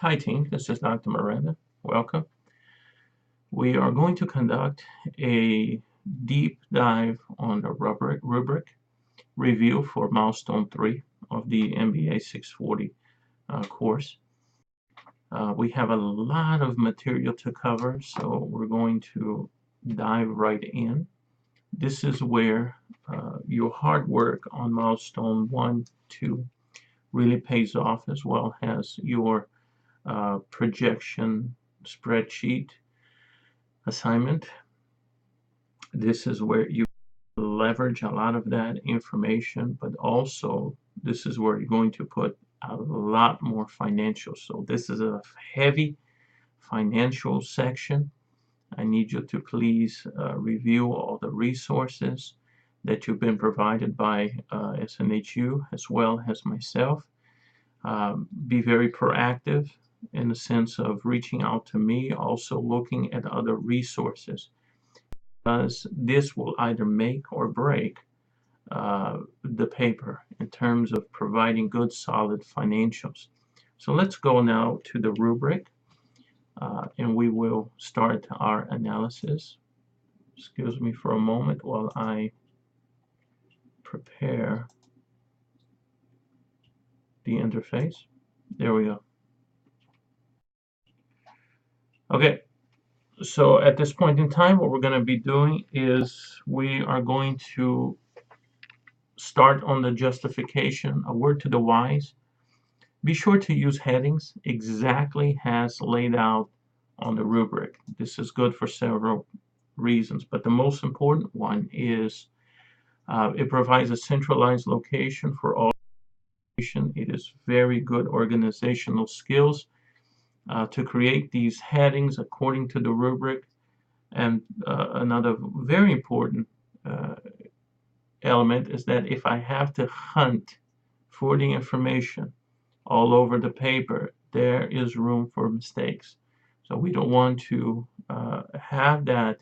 Hi team, this is Dr. Miranda. Welcome. We are going to conduct a deep dive on the rubric review for Milestone 3 of the MBA 640 course. We have a lot of material to cover, so we're going to dive right in. This is where your hard work on Milestone 1, 2 really pays off, as well as your projection spreadsheet assignment. This is where you leverage a lot of that information, but also this is where you're going to put a lot more financials. So this is a heavy financial section. I need you to please review all the resources that you've been provided by SNHU as well as myself. Be very proactive in the sense of reaching out to me, also looking at other resources, because this will either make or break the paper in terms of providing good, solid financials. So let's go now to the rubric, and we will start our analysis. Excuse me for a moment while I prepare the interface. There we go. Okay, so at this point in time, what we're going to be doing is we are going to start on the justification, a word to the wise. Be sure to use headings exactly as laid out on the rubric. This is good for several reasons, but the most important one is it provides a centralized location for all information. It is very good organizational skills to create these headings according to the rubric. And another very important element is that if I have to hunt for the information all over the paper, there is room for mistakes. So we don't want to have that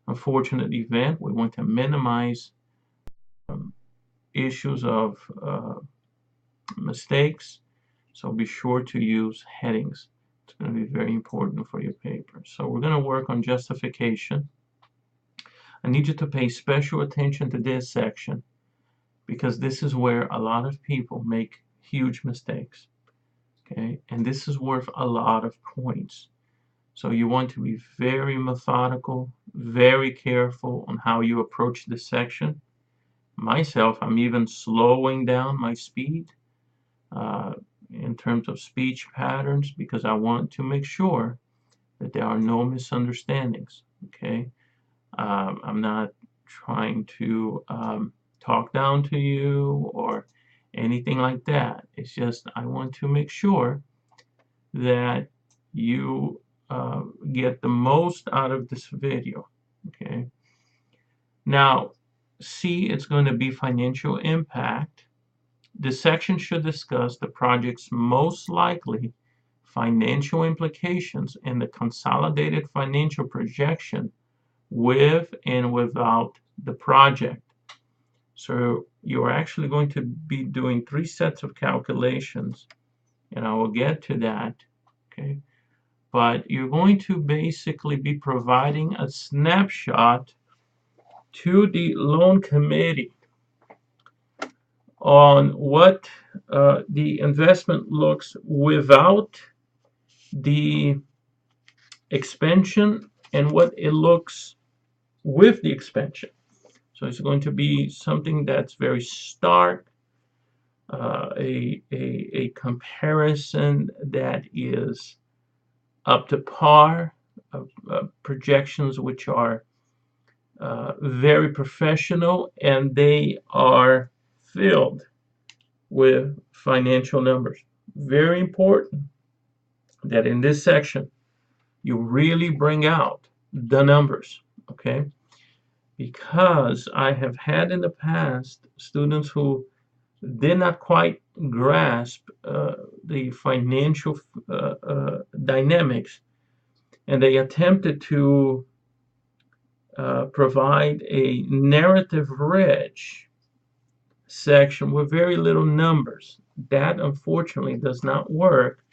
unfortunate event. We want to minimize issues of mistakes. So be sure to use headings. It's going to be very important for your paper. So we're going to work on justification. I need you to pay special attention to this section, because this is where a lot of people make huge mistakes. Okay, and this is worth a lot of points. So you want to be very methodical, very careful on how you approach this section. Myself, I'm even slowing down my speed in terms of speech patterns, because I want to make sure that there are no misunderstandings. Okay, I'm not trying to talk down to you or anything like that. It's just I want to make sure that you get the most out of this video. Okay. Now, C, it's going to be financial impact. This section should discuss the project's most likely financial implications and the consolidated financial projection with and without the project. So you're actually going to be doing 3 sets of calculations, and I will get to that. Okay, but you're going to basically be providing a snapshot to the loan committee on what the investment looks without the expansion and what it looks with the expansion. So it's going to be something that's very stark, a comparison that is up to par, projections which are very professional, and they are filled with financial numbers. Very important that in this section you really bring out the numbers, okay? Because I have had in the past students who did not quite grasp the financial dynamics, and they attempted to provide a narrative-rich section with very little numbers. That unfortunately does not work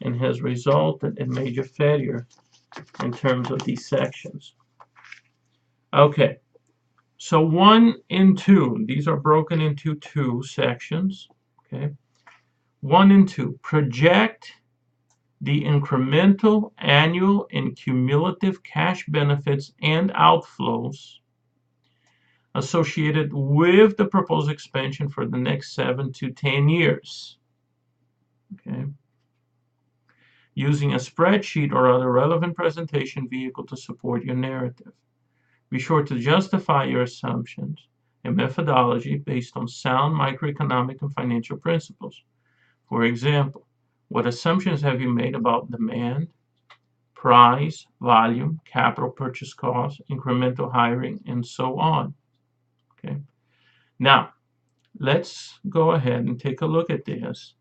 and has resulted in major failure in terms of these sections. Okay, so 1 and 2, these are broken into 2 sections. Okay, 1 and 2, project the incremental annual and cumulative cash benefits and outflows associated with the proposed expansion for the next 7 to 10 years. Okay, using a spreadsheet or other relevant presentation vehicle to support your narrative. Be sure to justify your assumptions and methodology based on sound microeconomic and financial principles. For example, what assumptions have you made about demand, price, volume, capital purchase costs, incremental hiring, and so on? Okay. Now, let's go ahead and take a look at this.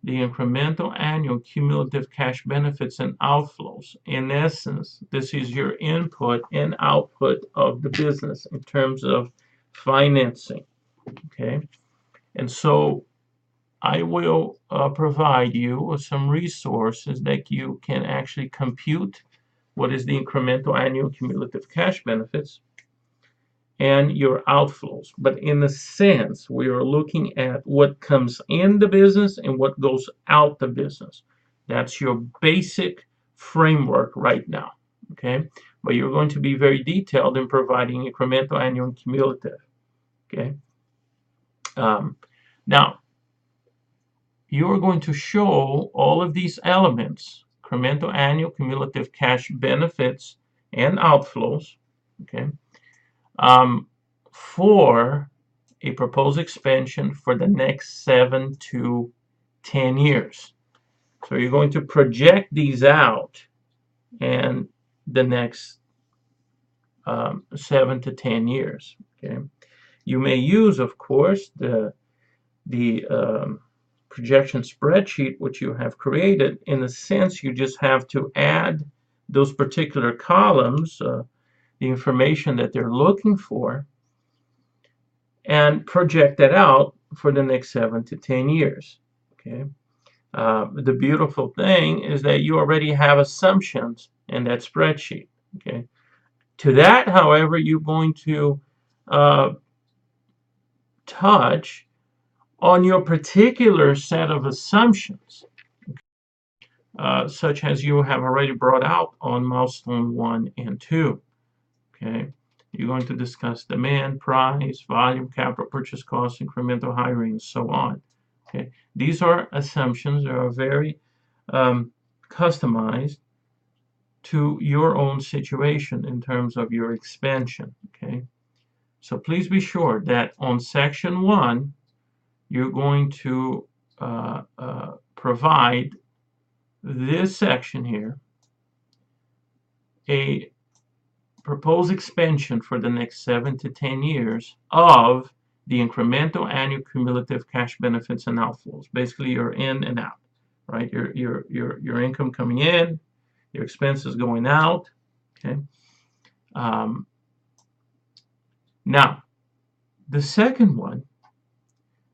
The incremental annual cumulative cash benefits and outflows. In essence, this is your input and output of the business in terms of financing. Okay. And so I will provide you with some resources that you can actually compute what is the incremental annual cumulative cash benefits and your outflows. But in a sense, we are looking at what comes in the business and what goes out the business. That's your basic framework right now. Okay. But you're going to be very detailed in providing incremental annual and cumulative. Okay. Now, you're going to show all of these elements, incremental annual cumulative cash benefits and outflows, okay, for a proposed expansion for the next 7 to 10 years. So you're going to project these out and the next 7 to 10 years. Okay, you may use, of course, the projection spreadsheet which you have created. In a sense, you just have to add those particular columns, the information that they're looking for, and project that out for the next 7 to 10 years. Okay. The beautiful thing is that you already have assumptions in that spreadsheet. Okay. To that, however, you're going to touch on your particular set of assumptions, such as you have already brought out on milestone 1 and 2. Okay, you're going to discuss demand, price, volume, capital purchase costs, incremental hiring, and so on. Okay, these are assumptions that are very customized to your own situation in terms of your expansion. Okay, so please be sure that on section 1, you're going to provide this section here, a proposed expansion for the next 7 to 10 years of the incremental annual cumulative cash benefits and outflows. Basically, your in and out, right? Your income coming in, your expenses going out. Okay. Now, the second one,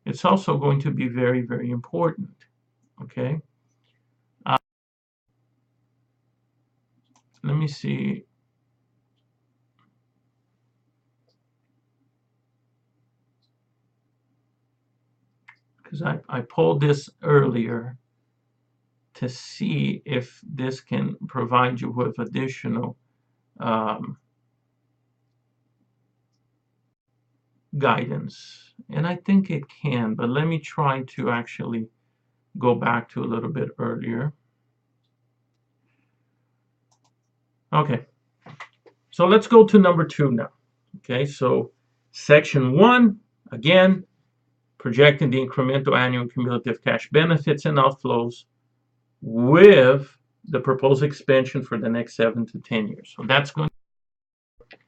it's also going to be very, very important. Okay. Let me see. Because I pulled this earlier to see if this can provide you with additional guidance. And I think it can, but let me try to actually go back to a little bit earlier. Okay, so let's go to number 2 now. Okay, so section 1, again, projecting the incremental annual cumulative cash benefits and outflows with the proposed expansion for the next 7 to 10 years. So that's going to be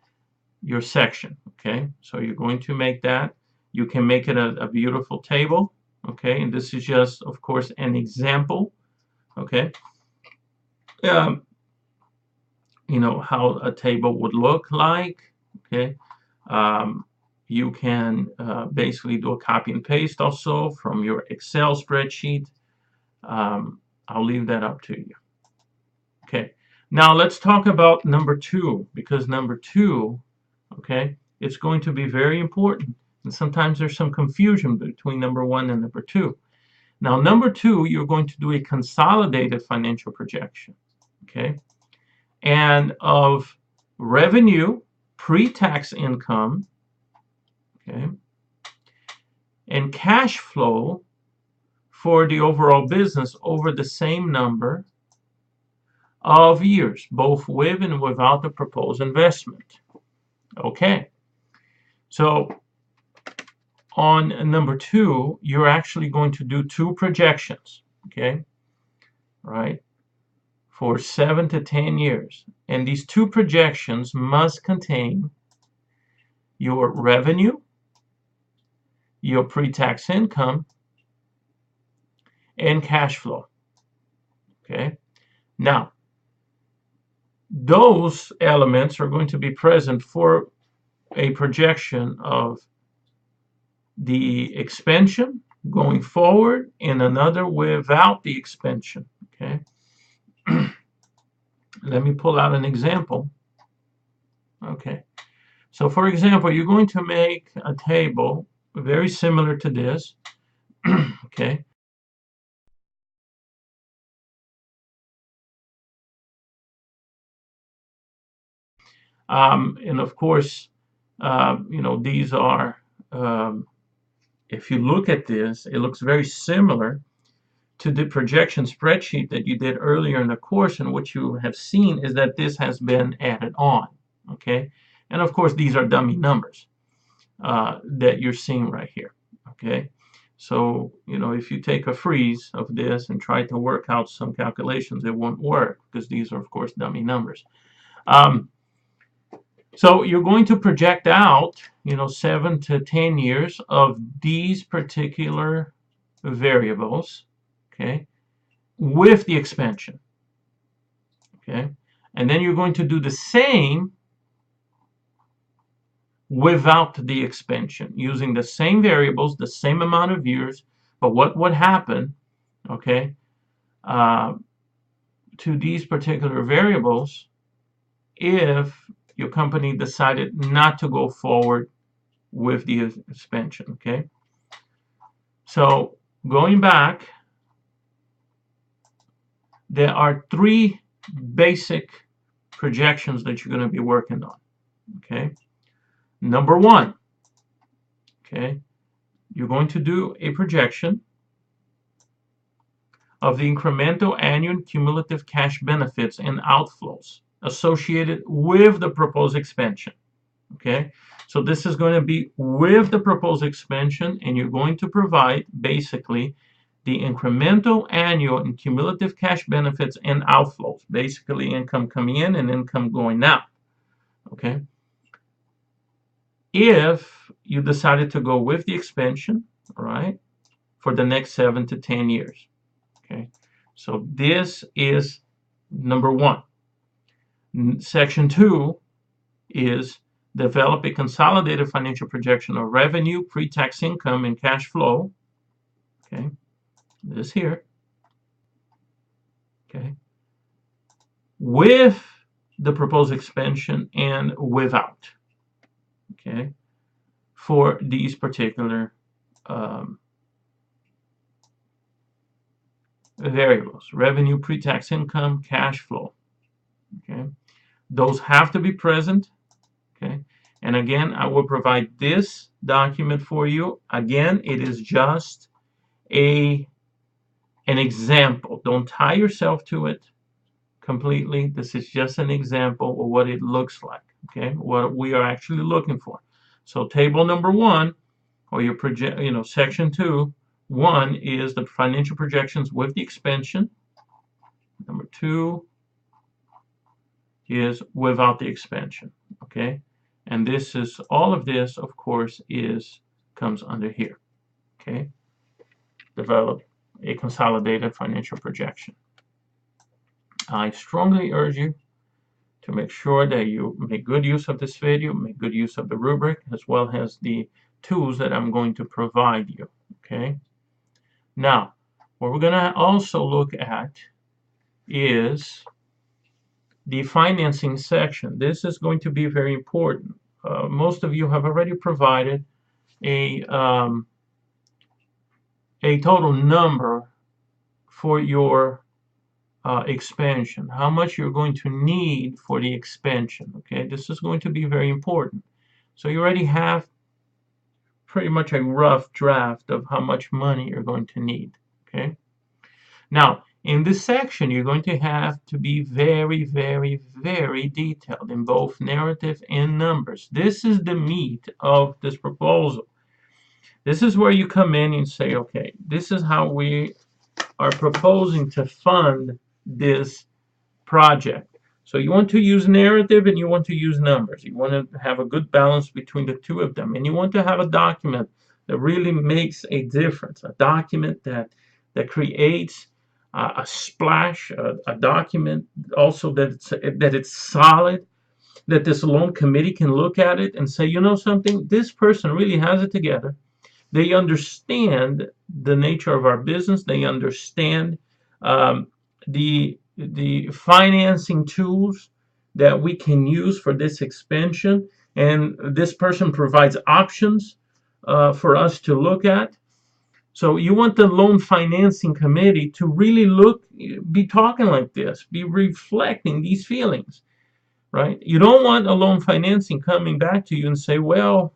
your section. Okay, so you're going to make that. You can make it a beautiful table. Okay, and this is just, of course, an example. Okay, you know how a table would look like. Okay, you can basically do a copy and paste also from your Excel spreadsheet. I'll leave that up to you. Okay. Now let's talk about number 2, because number 2, okay, it's going to be very important. And sometimes there's some confusion between number 1 and number 2. Now, number 2, you're going to do a consolidated financial projection, okay, and of revenue, pre-tax income, okay, and cash flow for the overall business over the same number of years, both with and without the proposed investment. Okay, so on number 2, you're actually going to do 2 projections, okay, right, for 7 to 10 years. And these 2 projections must contain your revenue, your pre-tax income, and cash flow. Okay. Now, those elements are going to be present for a projection of the expansion going forward and another without the expansion. Okay. Let me pull out an example. Okay. So for example, you're going to make a table very similar to this. Okay. And of course, these are, if you look at this, it looks very similar to the projection spreadsheet that you did earlier in the course, and what you have seen is that this has been added on, okay? And of course, these are dummy numbers that you're seeing right here, okay? So, if you take a freeze of this and try to work out some calculations, it won't work because these are, of course, dummy numbers. So you're going to project out, 7 to 10 years of these particular variables, okay, with the expansion, okay? And then you're going to do the same without the expansion, using the same variables, the same amount of years, but what would happen, okay, to these particular variables if your company decided not to go forward with the expansion, okay? So going back, there are 3 basic projections that you're going to be working on, okay? Number 1, okay, you're going to do a projection of the incremental annual cumulative cash benefits and outflows associated with the proposed expansion, okay? So this is going to be with the proposed expansion, and you're going to provide basically the incremental annual and cumulative cash benefits and outflows, basically income coming in and income going out, okay? If you decided to go with the expansion, all right, for the next 7 to 10 years, okay? So this is number 1. Section 2 is develop a consolidated financial projection of revenue, pre-tax income, and cash flow, okay, this here, okay, with the proposed expansion and without, okay, for these particular variables, revenue, pre-tax income, cash flow, okay. Those have to be present, okay. And again, I will provide this document for you. Again, it is just an example. Don't tie yourself to it completely. This is just an example of what it looks like, okay, what we are actually looking for. So table number 1, or your project, section 2, 1 is the financial projections with the expansion. Number 2 is without the expansion, okay? And this is, all of this, of course, comes under here, okay? Develop a consolidated financial projection. I strongly urge you to make sure that you make good use of this video, make good use of the rubric, as well as the tools that I'm going to provide you, okay? Now, What we're going to also look at is the financing section. This is going to be very important. Most of you have already provided a total number for your expansion, how much you're going to need for the expansion. Okay, this is going to be very important. So you already have pretty much a rough draft of how much money you're going to need. Okay, now in this section you're going to have to be very, very, very detailed in both narrative and numbers. This is the meat of this proposal. This is where you come in and say, okay, this is how we are proposing to fund this project. So you want to use narrative and you want to use numbers. You want to have a good balance between the two of them. And you want to have a document that really makes a difference, a document that creates a splash, a document also that it's solid, that this loan committee can look at it and say, you know something, this person really has it together. They understand the nature of our business. They understand the financing tools that we can use for this expansion, and this person provides options for us to look at. So you want the loan financing committee to really be talking like this, be reflecting these feelings, right? You don't want a loan financing coming back to you and say, well,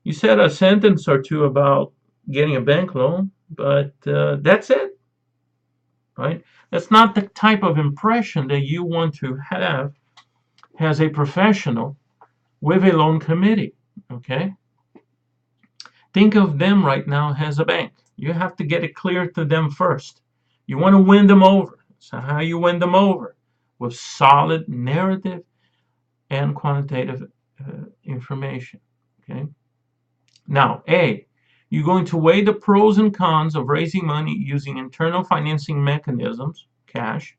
you said a sentence or two about getting a bank loan, but that's it, right? That's not the type of impression that you want to have as a professional with a loan committee, okay? Think of them right now as a bank. You have to get it clear to them first. You want to win them over. So how you win them over? With solid narrative and quantitative information, okay? Now, A, you're going to weigh the pros and cons of raising money using internal financing mechanisms, cash,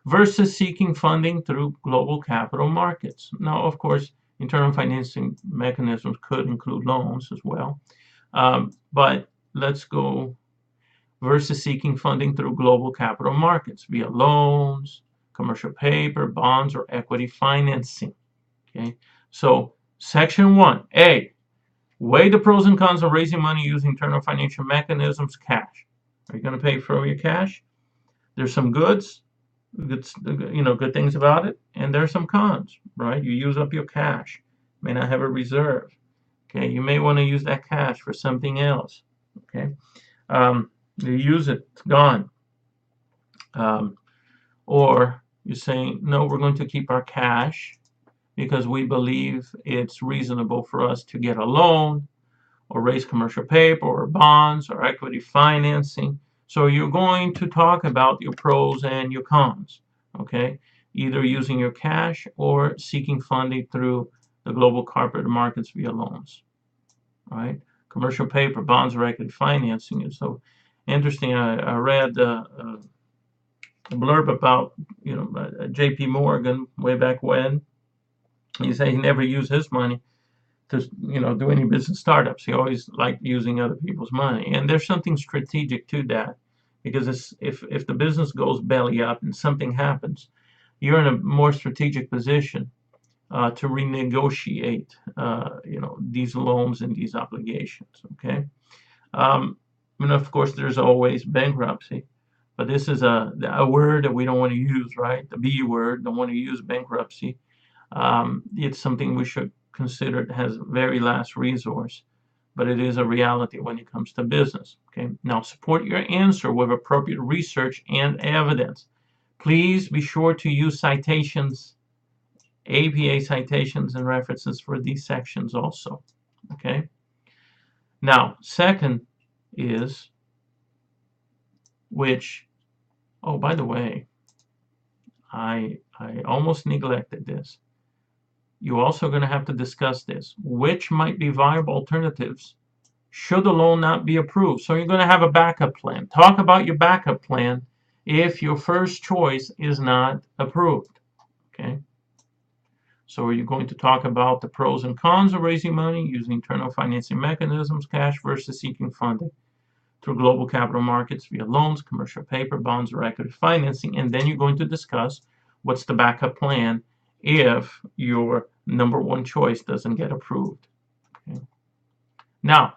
versus seeking funding through global capital markets. Now, of course, internal financing mechanisms could include loans as well. But let's go versus seeking funding through global capital markets via loans, commercial paper, bonds, or equity financing. Okay, so section 1, A, weigh the pros and cons of raising money using internal financial mechanisms, cash. Are you going to pay for your cash? There's some good things about it, and there's some cons, right? You use up your cash, may not have a reserve. Okay, you may want to use that cash for something else. Okay, you use it, it's gone. Or you're saying, no, we're going to keep our cash because we believe it's reasonable for us to get a loan or raise commercial paper or bonds or equity financing. So you're going to talk about your pros and your cons, okay? Either using your cash or seeking funding through the global corporate markets via loans, right? Commercial paper, bonds, or equity financing is so interesting. I read a blurb about, J.P. Morgan way back when. He said he never used his money to do any business startups. He always liked using other people's money, and there's something strategic to that, because if the business goes belly up and something happens, you're in a more strategic position to renegotiate these loans and these obligations. Okay, and of course there's always bankruptcy, but this is a word that we don't want to use, right? The B word. Don't want to use bankruptcy. It's something we should consider it as very last resource, but it is a reality when it comes to business. Okay, now support your answer with appropriate research and evidence. Please be sure to use citations, APA citations and references for these sections also. Okay, now second is, which, oh, by the way, I almost neglected this. You're also going to have to discuss this. Which might be viable alternatives should the loan not be approved? So you're going to have a backup plan. Talk about your backup plan if your first choice is not approved. Okay. So you're going to talk about the pros and cons of raising money using internal financing mechanisms, cash versus seeking funding through global capital markets via loans, commercial paper, bonds, or equity financing. And then you're going to discuss what's the backup plan if your number one choice doesn't get approved. Okay. Now,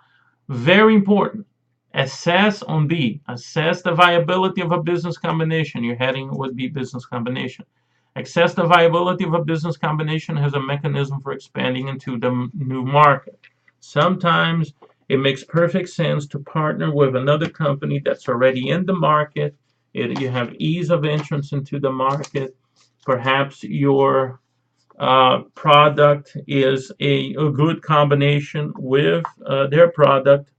very important, assess on B, assess the viability of a business combination. Your heading would be business combination. Assess the viability of a business combination has a mechanism for expanding into the new market. Sometimes it makes perfect sense to partner with another company that's already in the market. You have ease of entrance into the market. Perhaps your product is a good combination with their product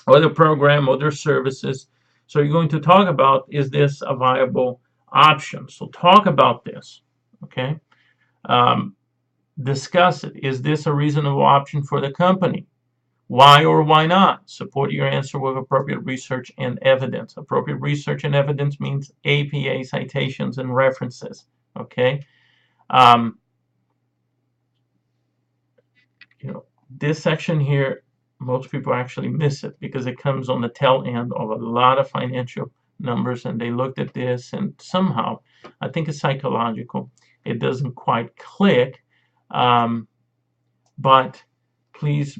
or their program or their services. So you're going to talk about, is this a viable option? So talk about this, okay? Discuss it. Is this a reasonable option for the company? Why or why not? Support your answer with appropriate research and evidence. Appropriate research and evidence means APA citations and references, okay? This section here, most people actually miss it because it comes on the tail end of a lot of financial numbers, and they looked at this and somehow, I think it's psychological, it doesn't quite click, but please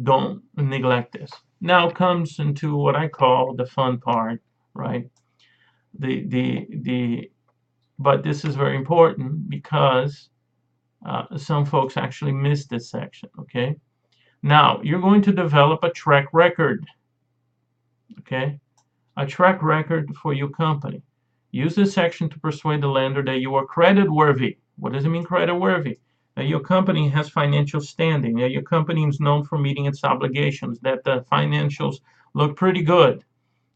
don't neglect this. Now comes into what I call the fun part, right? But this is very important because some folks actually miss this section, okay? Now, you're going to develop a track record, okay? A track record for your company. Use this section to persuade the lender that you are creditworthy. What does it mean, creditworthy? That your company has financial standing, that your company is known for meeting its obligations, that the financials look pretty good,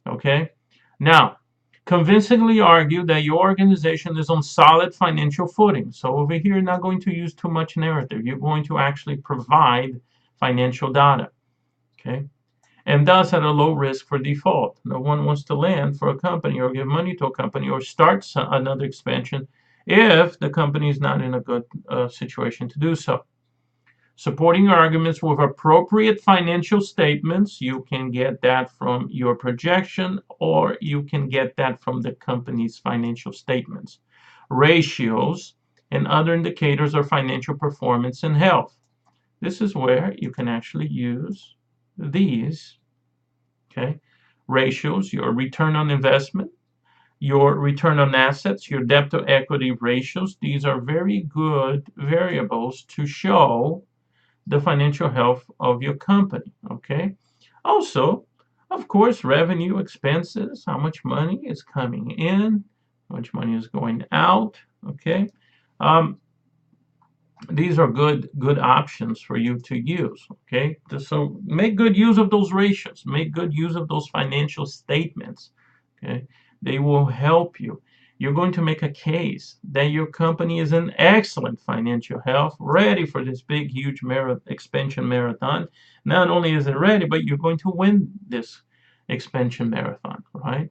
okay? Now, convincingly argue that your organization is on solid financial footing. So over here, you're not going to use too much narrative. You're going to actually provide financial data, okay? And thus at a low risk for default. No one wants to lend for a company or give money to a company or start another expansion if the company is not in a good situation to do so. Supporting arguments with appropriate financial statements, you can get that from your projection or you can get that from the company's financial statements. Ratios and other indicators of financial performance and health. This is where you can actually use these, okay? Ratios, your return on investment, your return on assets, your debt to equity ratios. These are very good variables to show the financial health of your company, okay? Also, of course, revenue, expenses, how much money is coming in, how much money is going out, okay? These are good options for you to use, okay? So make good use of those ratios, make good use of those financial statements, okay? They will help you. You're going to make a case that your company is in excellent financial health, ready for this big, huge expansion marathon. Not only is it ready, but you're going to win this expansion marathon, right?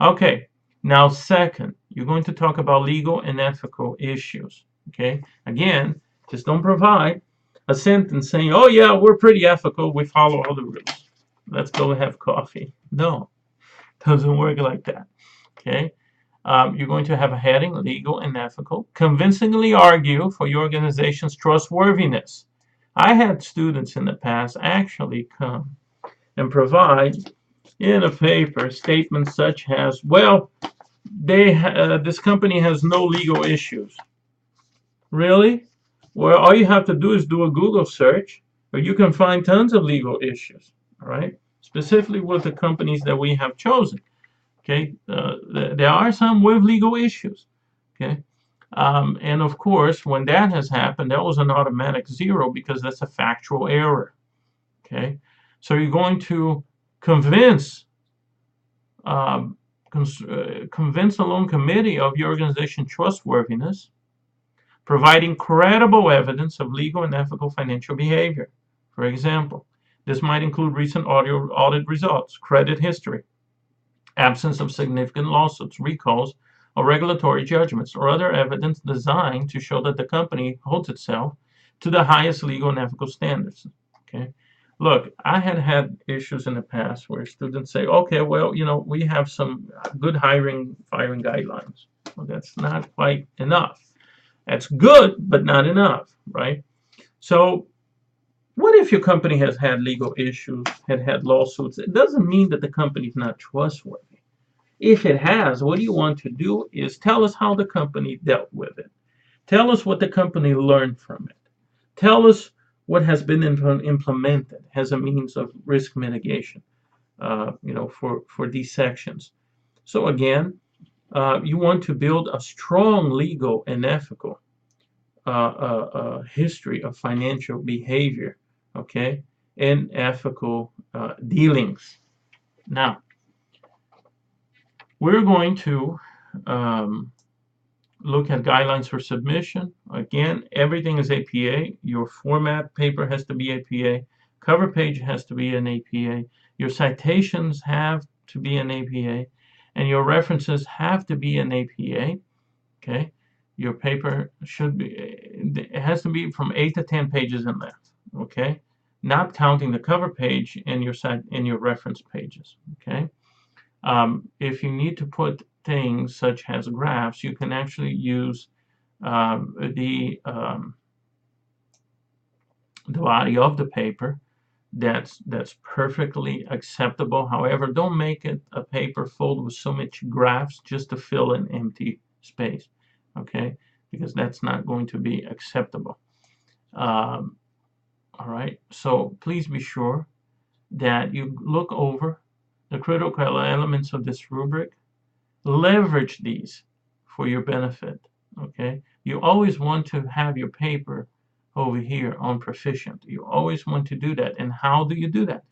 Okay, now second, you're going to talk about legal and ethical issues, okay? Again, just don't provide a sentence saying, oh yeah, we're pretty ethical, we follow all the rules. Let's go have coffee. No, doesn't work like that, okay? You're going to have a heading, legal and ethical. Convincingly argue for your organization's trustworthiness. I had students in the past actually come and provide in a paper statements such as, well, this company has no legal issues. Really? Well, all you have to do is do a Google search, or you can find tons of legal issues, all right? Specifically with the companies that we have chosen. Okay, there are some with legal issues. Okay, and of course, when that has happened, that was an automatic 0 because that's a factual error. Okay, so you're going to convince convince a loan committee of your organization's trustworthiness, providing credible evidence of legal and ethical financial behavior. For example, this might include recent audit results, credit history, absence of significant lawsuits, recalls, or regulatory judgments, or other evidence designed to show that the company holds itself to the highest legal and ethical standards. Okay, Look, I had issues in the past where students say, okay, well, we have some good firing guidelines. Well, that's not quite enough. That's good, but not enough, right? So what if your company has had legal issues, had lawsuits? It doesn't mean that the company's not trustworthy. If it has, what you want to do is tell us how the company dealt with it. Tell us what the company learned from it. Tell us what has been implemented as a means of risk mitigation, for these sections. So again, you want to build a strong legal and ethical history of financial behavior, okay, and ethical dealings. Now, we're going to um, look at guidelines for submission. Again, everything is APA. Your format paper has to be APA. Cover page has to be an APA. Your citations have to be an APA. And your references have to be an APA. Okay. Your paper should be, it has to be from 8 to 10 pages in length. Okay. Not counting the cover page and your reference pages. Okay. If you need to put things such as graphs, you can actually use the body of the paper. That's perfectly acceptable. However, don't make it a paper filled with so much graphs just to fill an empty space, okay? Because that's not going to be acceptable. All right, so please be sure that you look over the critical elements of this rubric. Leverage these for your benefit, okay? You always want to have your paper over here on proficient. You always want to do that. And how do you do that?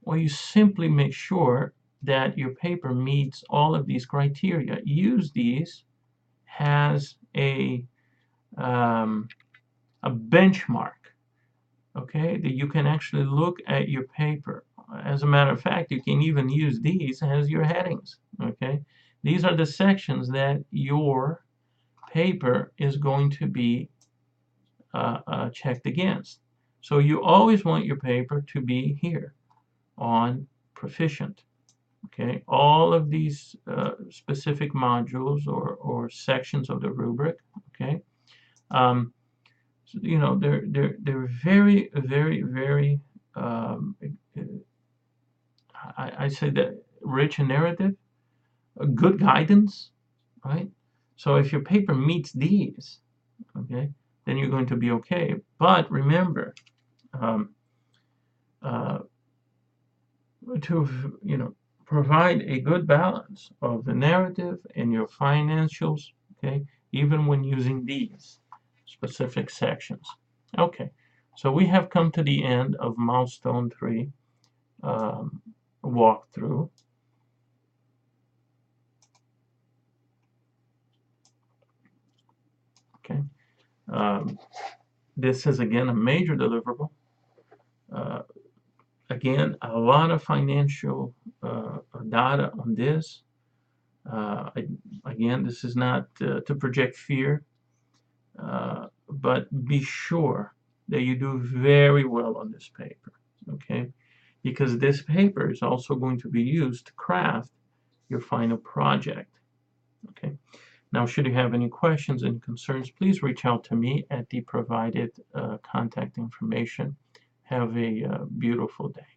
Well, you simply make sure that your paper meets all of these criteria. Use these as a benchmark, okay, that you can actually look at your paper. As a matter of fact, you can even use these as your headings, okay? These are the sections that your paper is going to be checked against. So you always want your paper to be here on proficient. Okay, all of these specific modules or sections of the rubric. Okay, so, they're very, very, very. I say that rich in narrative, good guidance, right? So if your paper meets these, okay, then you're going to be okay. But remember, uh, to provide a good balance of the narrative and your financials, okay, even when using these specific sections. Okay, so we have come to the end of Milestone 3 walkthrough. Okay, this is again a major deliverable. Again, a lot of financial data on this. Again, this is not to project fear, but be sure that you do very well on this paper, okay? Because this paper is also going to be used to craft your final project, okay? Now, should you have any questions and concerns, please reach out to me at the provided contact information. Have a beautiful day.